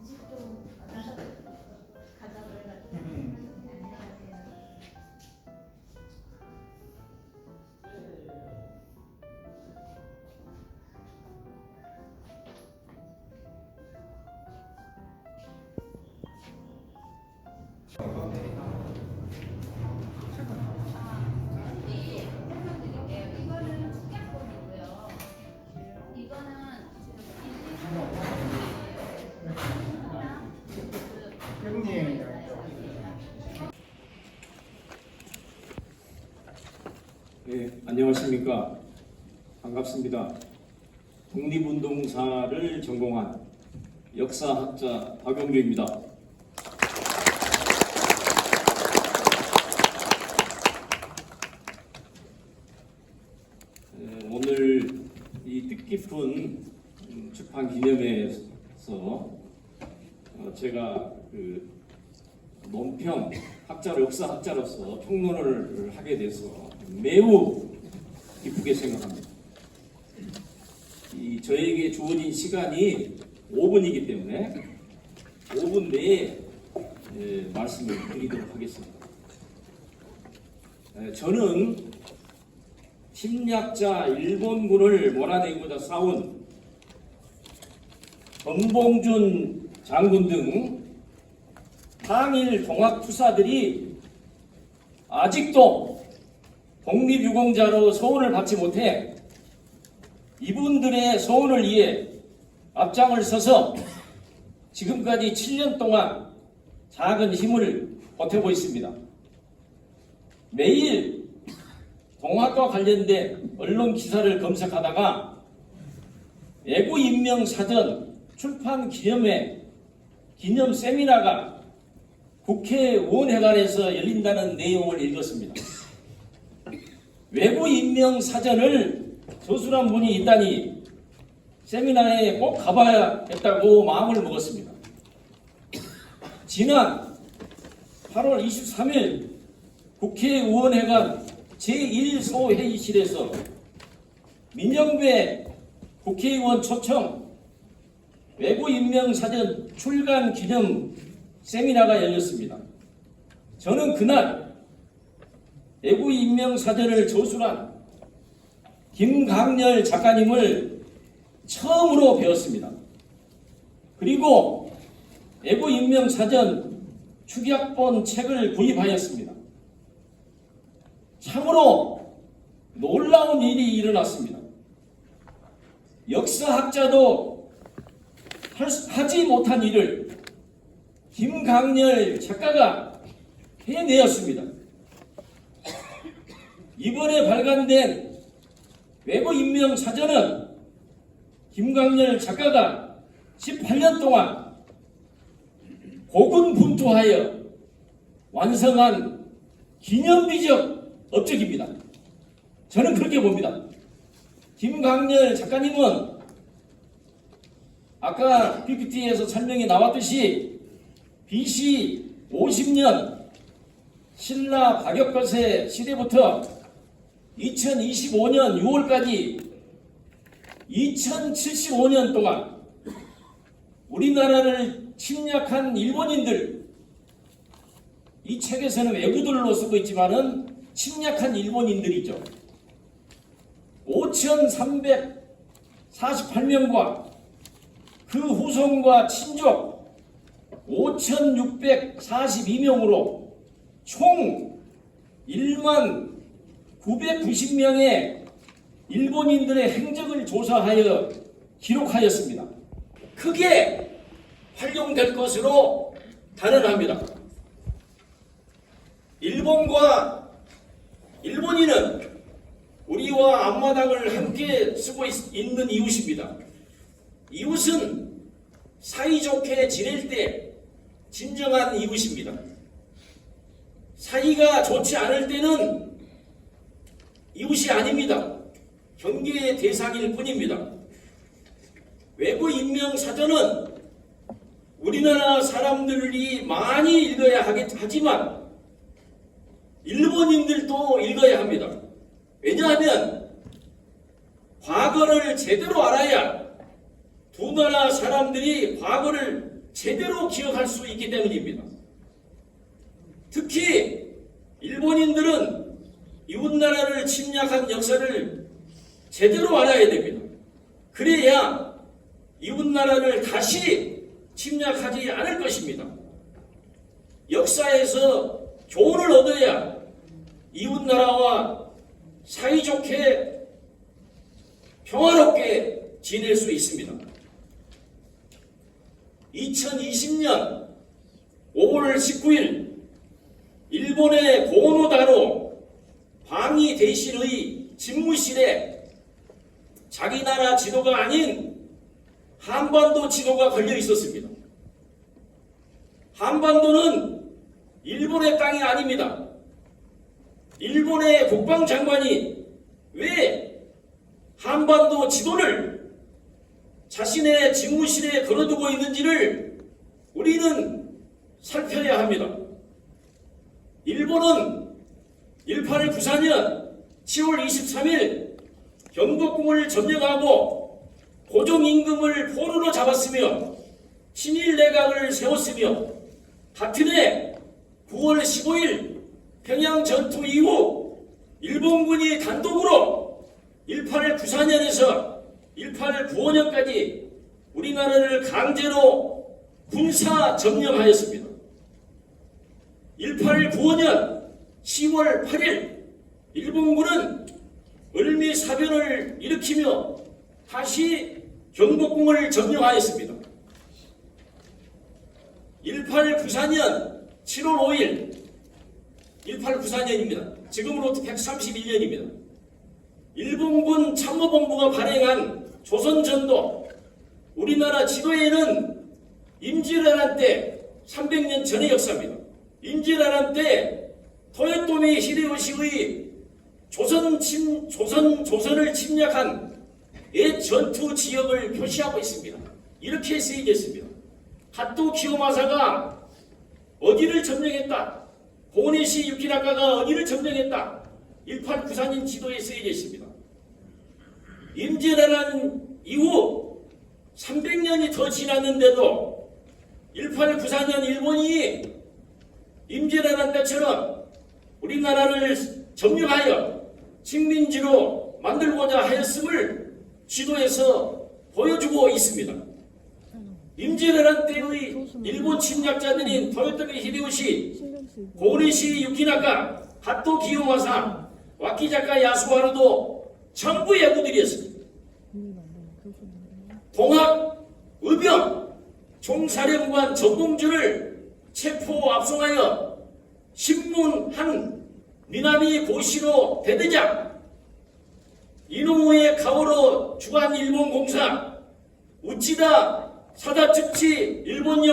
집도 가자고 해가지고. 안녕하세요. 설명드릴게요. 이거는 축약본이고요. 이거는 네, 안녕하십니까. 반갑습니다. 독립운동사를 전공한 역사학자 박영규입니다. 오늘 이 뜻깊은 출판 기념회에서 제가 그 논평 역사학자로서 평론을 하게 돼서 매우 기쁘게 생각합니다. 저에게 주어진 시간이 5분이기 때문에 5분 내에 말씀을 드리도록 하겠습니다. 저는 침략자 일본군을 몰아내고자 싸운 전봉준 장군 등 항일 동학 투사들이 아직도 독립유공자로 소원을 받지 못해 이분들의 소원을 위해 앞장을 서서 지금까지 7년 동안 작은 힘을 보태고 있습니다. 매일 동학과 관련된 언론 기사를 검색하다가 애국인명사전 출판 기념회 기념 세미나가 국회의원회관에서 열린다는 내용을 읽었습니다. 외부인명사전을 저술한 분이 있다니 세미나에 꼭 가봐야겠다고 마음을 먹었습니다. 지난 8월 23일 국회의원회관 제1소회의실에서 민영배 국회의원 초청 외부인명사전 출간 기념 세미나가 열렸습니다. 저는 그날 외부인명사전을 저술한 김강렬 작가님을 처음으로 배웠습니다. 그리고 외부인명사전 축약본 책을 구입하였습니다. 참으로 놀라운 일이 일어났습니다. 역사학자도 하지 못한 일을 김강렬 작가가 해내었습니다. 이번에 발간된 외부인명사전은 김강렬 작가가 18년 동안 고군분투하여 완성한 기념비적 업적입니다. 저는 그렇게 봅니다. 김강렬 작가님은 아까 PPT에서 설명이 나왔듯이 BC 50년 신라 박역거세 시대부터 2025년 6월까지 2075년 동안 우리나라를 침략한 일본인들, 이 책에서는 외구들로 쓰고 있지만은 침략한 일본인들이죠. 5,348명과 그 후손과 친족 5,642명으로 총 1만 990명의 일본인들의 행적을 조사하여 기록하였습니다. 크게 활용될 것으로 단언합니다. 일본과 일본인은 우리와 앞마당을 함께 쓰고 있는 이웃입니다. 이웃은 사이좋게 지낼 때 진정한 이웃입니다. 사이가 좋지 않을 때는 이웃이 아닙니다. 경계의 대상일 뿐입니다. 외부인명사전은 우리나라 사람들이 많이 읽어야 하지만 일본인들도 읽어야 합니다. 왜냐하면 과거를 제대로 알아야 두 나라 사람들이 과거를 제대로 기억할 수 있기 때문입니다. 특히 일본인들은 이웃나라를 침략한 역사를 제대로 알아야 됩니다. 그래야 이웃나라를 다시 침략하지 않을 것입니다. 역사에서 교훈을 얻어야 이웃나라와 사이좋게 평화롭게 지낼 수 있습니다. 2020년 5월 19일 일본의 고노다로 방위 대신의 집무실에 자기 나라 지도가 아닌 한반도 지도가 걸려 있었습니다. 한반도는 일본의 땅이 아닙니다. 일본의 국방장관이 왜 한반도 지도를 자신의 집무실에 걸어두고 있는지를 우리는 살펴야 합니다. 일본은 1894년 10월 23일 경복궁을 점령하고 고종임금을 포로로 잡았으며 친일 내각을 세웠으며 같은 해 9월 15일 평양 전투 이후 일본군이 단독으로 1894년에서 1895년까지 우리나라를 강제로 군사 점령하였습니다. 1895년 10월 8일 일본군은 을미사변을 일으키며 다시 경복궁을 점령하였습니다. 1894년 7월 5일 1894년입니다. 지금으로부터 131년입니다. 일본군 참모본부가 발행한 조선전도 우리나라 지도에는 임진왜란 때 300년 전의 역사입니다. 임진왜란 때 토요토미 히데요시의 조선을 침략한 옛 전투 지역을 표시하고 있습니다. 이렇게 쓰여져 있습니다. 가토 기요마사가 어디를 점령했다. 고니시 유키나카가 어디를 점령했다. 1894년 지도에 쓰여져 있습니다. 임진왜란 이후 300년이 더 지났는데도 1894년 일본이 임진왜란 때처럼 우리나라를 점령하여 식민지로 만들고자 하였음을 지도에서 보여주고 있습니다. 임진왜란 때의 일본 침략자들인 토요토미 히데요시, 고니시 유키나카, 가토 기요마사, 와키자카 야수하루도 전부 애구들이었습니다. 동학, 의병, 총사령관 전봉주를 체포 압송하여 신문한 미나미 고시로 대대장, 이노우에 가오로 주한 일본 공사, 우치다 사다츠치 일본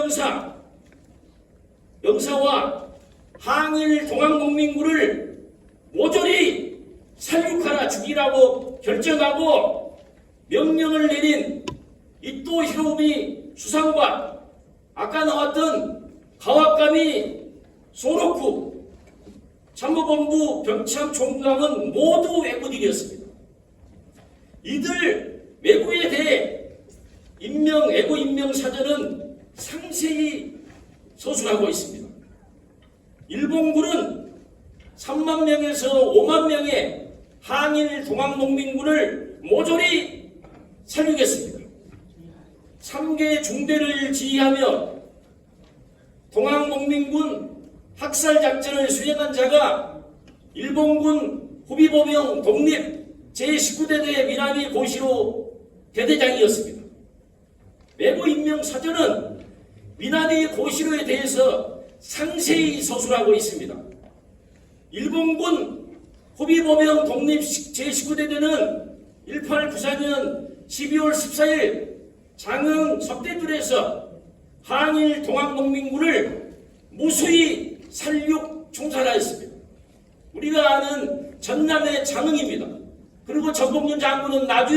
영사와 항일 동학농민군을 모조리 살육하라 죽이라고 결정하고 명령을 내린 이토 히로부미 수상과 아까 나왔던 가와카미 소로쿠 참모본부 병참 총감은 모두 외국인이었습니다. 이들 외국에 대해 애고 인명 사전은 상세히 서술하고 있습니다. 일본군은 3만 명에서 5만 명의 항일 동학농민군을 모조리 살육했습니다. 3개 중대를 지휘하며 동학농민군 학살작전을 수행한 자가 일본군 후비보병 독립 제19대대 미나미 고시로 대대장이었습니다. 외부 인명 사전은 미나미 고시로에 대해서 상세히 서술하고 있습니다. 일본군 후비보병 독립 제19대대는 1894년 12월 14일 장흥 석대들에서 항일 동학농민군을 무수히 살육 총살하였습니다. 우리가 아는 전남의 장흥입니다. 그리고 전봉준 장군은 나주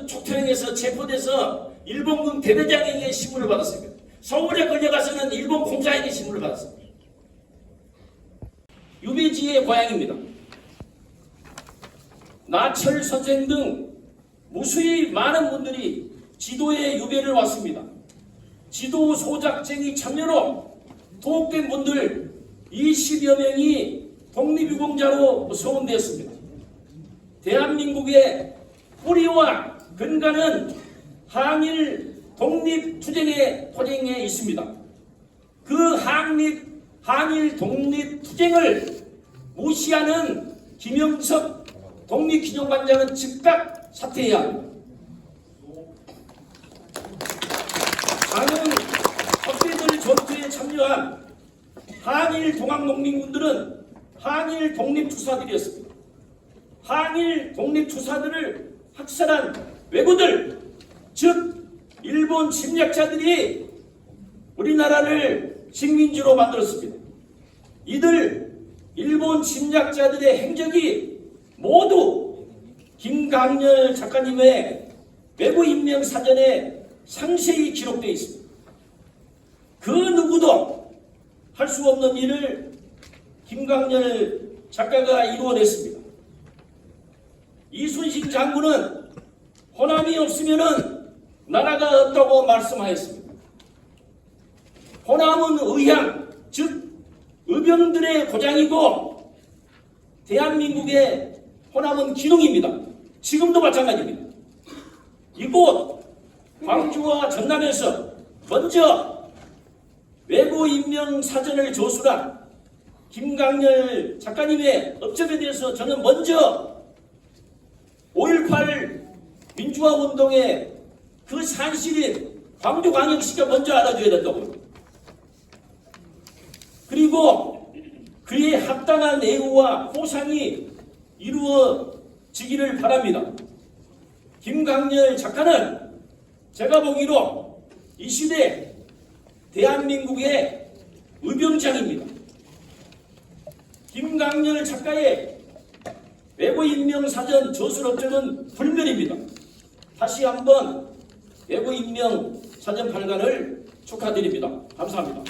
촉토행에서 체포돼서 일본군 대대장에게 신문을 받았습니다. 서울에 끌려가서는 일본 공사에게 신문을 받았습니다. 유배지의 고향입니다. 나철 선생 등 무수히 많은 분들이 지도에 유배를 왔습니다. 지도 소작쟁이 참여로 도옥된 분들 20여 명이 독립유공자로 소환되었습니다. 대한민국의 뿌리와 근간은 항일 독립투쟁의 토쟁에 있습니다. 그 항일 독립투쟁을 무시하는 김영석 독립기념관장은 즉각 사퇴해야 합니다. 많은 헛되들 전투에 참여한 항일 동학농민군들은 항일 독립투사들이었습니다. 항일 독립투사들을 학살한 왜구들, 즉 일본 침략자들이 우리나라를 식민지로 만들었습니다. 이들 일본 침략자들의 행적이 모두 김강렬 작가님의 외부인명 사전에 상세히 기록되어 있습니다. 그 누구도 할 수 없는 일을 김강렬 작가가 이루어냈습니다. 이순신 장군은 호남이 없으면 나라가 없다고 말씀하였습니다. 호남은 의향, 즉 의병들의 고장이고 대한민국의 호남은 기능입니다. 지금도 마찬가지입니다. 이곳 광주와 전남에서 먼저 외부 임명 사전을 조술한 김강렬 작가님의 업적에 대해서 저는 먼저 5.18 민주화 운동의 그 산실인 광주광역시가 먼저 알아줘야 된다고 합니다. 그리고 그의 합당한 애우와 포상이 이루어지기를 바랍니다. 김강렬 작가는 제가 보기로 이 시대 대한민국의 의병장입니다. 김강렬 작가의 외부임명사전 조술 업적은 불멸입니다. 다시 한번 외부임명사전 발간을 축하드립니다. 감사합니다.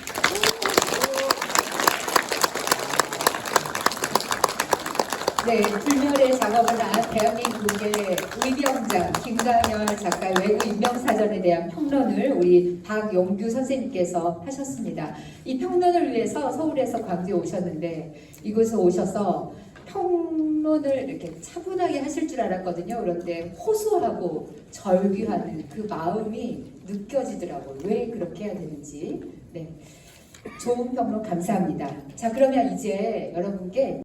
네, 불멸의 작업을 한 대한민국의 의병장 김강렬 작가의 외국 임명사전에 대한 평론을 우리 박용규 선생님께서 하셨습니다. 이 평론을 위해서 서울에서 광주에 오셨는데 이곳에 오셔서 평론을 이렇게 차분하게 하실 줄 알았거든요. 그런데 호소하고 절규하는 그 마음이 느껴지더라고요. 왜 그렇게 해야 되는지. 네, 좋은 평론 감사합니다. 자, 그러면 이제 여러분께